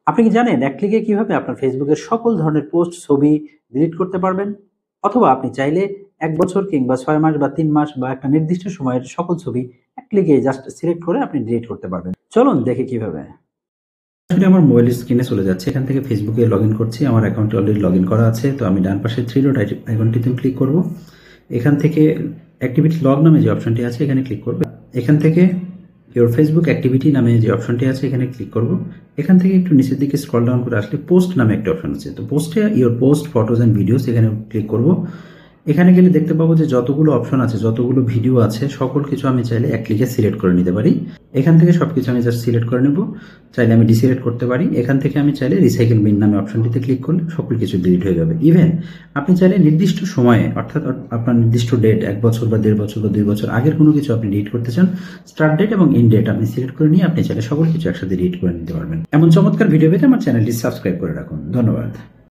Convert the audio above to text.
আপনি কি জানেন এক ক্লিকে কিভাবে আপনার ফেসবুকের সকল ধরনের পোস্ট, ছবি ডিলিট করতে পারবেন? অথবা আপনি চাইলে ১ বছর কিংবা ৬ মাস বা ৩ মাস বা একটা নির্দিষ্ট সময়ের সকল ছবি এক ক্লিকে জাস্ট সিলেক্ট করে আপনি ডিলিট করতে পারবেন। চলুন দেখি কিভাবে। আসলে আমার মোবাইলের স্ক্রিনে চলে যাচ্ছে। এখান থেকে ফেসবুকে লগইন করছি। আমার অ্যাকাউন্টে অলরেডি লগইন করা আছে। তো আমি ডান পাশে 3 ডট আইকনটিতে ক্লিক করব। এখান থেকে অ্যাক্টিভিটি লগ নামে যে অপশনটি আছে এখানে ক্লিক করব। এখান থেকে ইওর ফেসবুক অ্যাক্টিভিটি নামে যে অপশনটি আছে এখানে ক্লিক করব। এখান থেকে একটু নিচের দিকে স্ক্রল ডাউন করে আসলে পোস্ট নামে একটা অপশন আছে। তো পোস্টে your post, photos and videos এখানে ক্লিক করব। এখানে গেলে দেখতে পাবো যে যতগুলো অপশন আছে, যতগুলো ভিডিও আছে সকল কিছু আমি চাইলে এক ক্লিকে সিলেক্ট করে নিতে পারি। এখান থেকে সবকিছু আমি জাস্ট সিলেক্ট করে নেব। চাইলে আমি ডিসিলেক্ট করতে পারি। এখান থেকে আমি চাইলে রিসাইকেল বিন নামে অপশনটিতে ক্লিক করলে সকল কিছু ডিলিট হয়ে যাবে। ইভেন আপনি চাইলে নির্দিষ্ট সময়ে, অর্থাৎ আপনার নির্দিষ্ট ডেট ১ বছর বা ১.৫ বছর বা ২ বছর আগের কোনো কিছু আপনি ডিলিট করতে চান, স্টার্ট ডেট এবং এন্ড ডেট আপনি সিলেক্ট করে নিয়ে আপনি চাইলে সকল কিছু একসাথে ডিলিট করে নিতে পারবেন। এমন চমৎকার ভিডিও পেতে আমার চ্যানেলটি সাবস্ক্রাইব করে রাখুন। ধন্যবাদ।